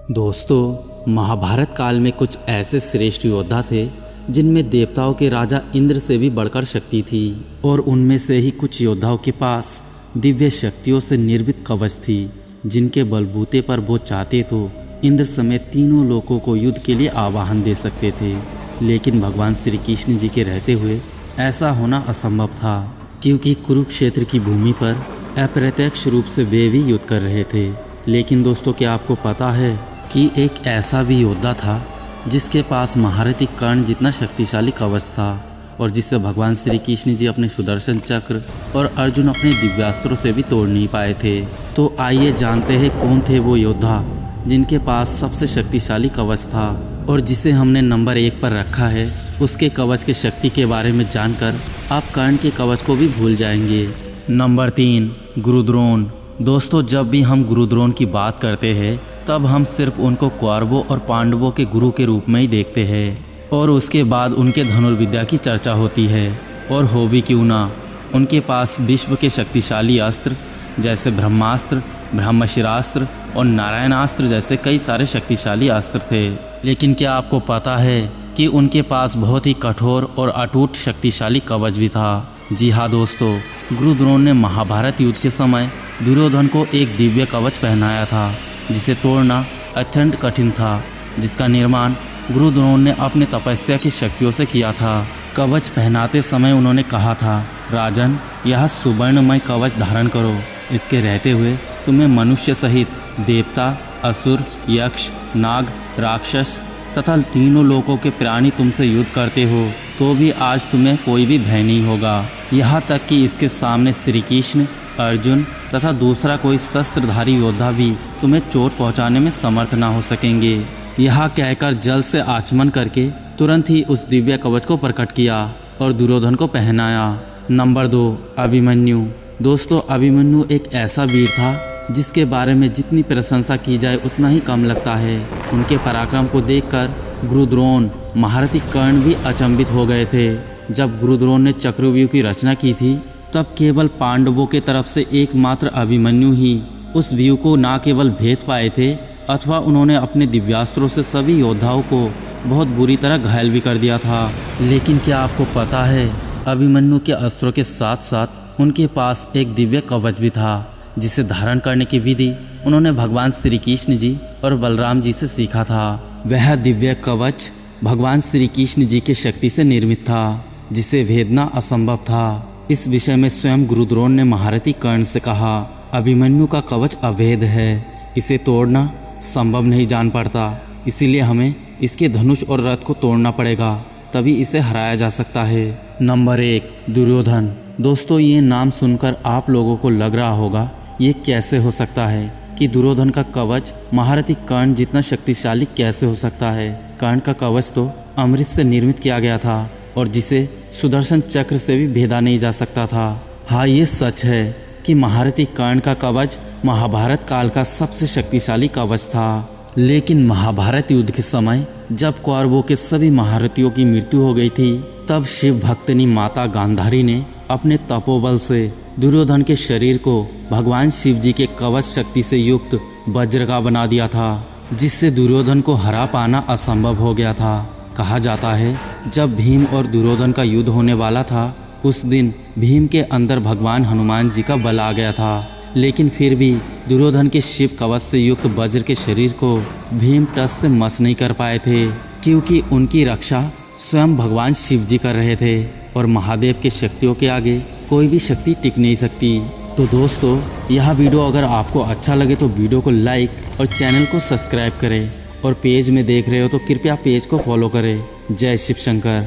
दोस्तों, महाभारत काल में कुछ ऐसे श्रेष्ठ योद्धा थे जिनमें देवताओं के राजा इंद्र से भी बढ़कर शक्ति थी और उनमें से ही कुछ योद्धाओं के पास दिव्य शक्तियों से निर्मित कवच थी जिनके बलबूते पर वो चाहते तो इंद्र समेत तीनों लोगों को युद्ध के लिए आवाहन दे सकते थे। लेकिन भगवान श्री कृष्ण जी के रहते हुए ऐसा होना असंभव था, क्योंकि कुरुक्षेत्र की भूमि पर अप्रत्यक्ष रूप से वे भी युद्ध कर रहे थे। लेकिन दोस्तों, क्या आपको पता है कि एक ऐसा भी योद्धा था जिसके पास महारथी कर्ण जितना शक्तिशाली कवच था और जिससे भगवान श्री कृष्ण जी अपने सुदर्शन चक्र और अर्जुन अपने दिव्यास्त्रों से भी तोड़ नहीं पाए थे। तो आइए जानते हैं कौन थे वो योद्धा जिनके पास सबसे शक्तिशाली कवच था और जिसे हमने नंबर 1 पर रखा है। उसके कवच की शक्ति के बारे में जानकर आप कर्ण के कवच को भी भूल जाएंगे। नंबर 3, गुरुद्रोण। दोस्तों, जब भी हम गुरुद्रोण की बात करते हैं तब हम सिर्फ उनको कौरवों और पांडवों के गुरु के रूप में ही देखते हैं और उसके बाद उनके धनुर्विद्या की चर्चा होती है। और हो भी क्यों ना, उनके पास विश्व के शक्तिशाली अस्त्र जैसे ब्रह्मास्त्र, ब्रह्मशिरास्त्र और नारायणास्त्र जैसे कई सारे शक्तिशाली अस्त्र थे। लेकिन क्या आपको पता है कि उनके पास बहुत ही कठोर और अटूट शक्तिशाली कवच भी था। जी हाँ दोस्तों, गुरुद्रोण ने महाभारत युद्ध के समय दुर्योधन को एक दिव्य कवच पहनाया था जिसे तोड़ना अत्यंत कठिन था, जिसका निर्माण गुरुद्रोण ने अपने तपस्या की शक्तियों से किया था। कवच पहनाते समय उन्होंने कहा था, राजन, यह सुवर्णमय कवच धारण करो। इसके रहते हुए तुम्हें मनुष्य सहित देवता, असुर, यक्ष, नाग, राक्षस तथा तीनों लोगों के प्राणी तुमसे युद्ध करते हो तो भी आज तुम्हें कोई भी भय नहीं होगा। यहाँ तक कि इसके सामने श्री कृष्ण, अर्जुन तथा दूसरा कोई शस्त्रधारी योद्धा भी तुम्हें चोट पहुंचाने में समर्थ ना हो सकेंगे। यह कहकर जल से आचमन करके तुरंत ही उस दिव्य कवच को प्रकट किया और दुर्योधन को पहनाया। नंबर 2, अभिमन्यु। दोस्तों, अभिमन्यु एक ऐसा वीर था जिसके बारे में जितनी प्रशंसा की जाए उतना ही कम लगता है। उनके पराक्रम को देखकर गुरुद्रोण, महारथी कर्ण भी अचंभित हो गए थे। जब गुरुद्रोण ने चक्रव्यूह की रचना की थी तब केवल पांडवों के तरफ से एकमात्र अभिमन्यु ही उस व्यूह को ना केवल भेद पाए थे अथवा उन्होंने अपने दिव्यास्त्रों से सभी योद्धाओं को बहुत बुरी तरह घायल भी कर दिया था। लेकिन क्या आपको पता है, अभिमन्यु के अस्त्रों के साथ साथ उनके पास एक दिव्य कवच भी था जिसे धारण करने की विधि उन्होंने भगवान श्री कृष्ण जी और बलराम जी से सीखा था। वह दिव्य कवच भगवान श्री कृष्ण जी की शक्ति से निर्मित था जिसे भेदना असंभव था। इस विषय में स्वयं गुरुद्रोण ने महारथी कर्ण से कहा, अभिमन्यु का कवच अभेद है, इसे तोड़ना संभव नहीं जान पड़ता, इसीलिए हमें इसके धनुष और रथ को तोड़ना पड़ेगा, तभी इसे हराया जा सकता है। नंबर 1, दुर्योधन। दोस्तों, ये नाम सुनकर आप लोगों को लग रहा होगा ये कैसे हो सकता है कि दुर्योधन का कवच महारथी कर्ण जितना शक्तिशाली कैसे हो सकता है। कर्ण का कवच तो अमृत से निर्मित किया गया था और जिसे सुदर्शन चक्र से भी भेदा नहीं जा सकता था। हाँ, ये सच है कि महारथी कर्ण का कवच महाभारत काल का सबसे शक्तिशाली कवच था। लेकिन महाभारत युद्ध के समय जब कौरवों के सभी महारथियों की मृत्यु हो गई थी तब शिव भक्तनी माता गांधारी ने अपने तपोबल से दुर्योधन के शरीर को भगवान शिव जी के कवच शक्ति से युक्त वज्र का बना दिया था, जिससे दुर्योधन को हरा पाना असंभव हो गया था। कहा जाता है जब भीम और दुर्योधन का युद्ध होने वाला था उस दिन भीम के अंदर भगवान हनुमान जी का बल आ गया था, लेकिन फिर भी दुर्योधन के शिव कवच से युक्त वज्र के शरीर को भीम टस से मस नहीं कर पाए थे, क्योंकि उनकी रक्षा स्वयं भगवान शिव जी कर रहे थे और महादेव के शक्तियों के आगे कोई भी शक्ति टिक नहीं सकती। तो दोस्तों, यह वीडियो अगर आपको अच्छा लगे तो वीडियो को लाइक और चैनल को सब्सक्राइब करें और पेज में देख रहे हो तो कृपया पेज को फॉलो करें। जय शिव शंकर।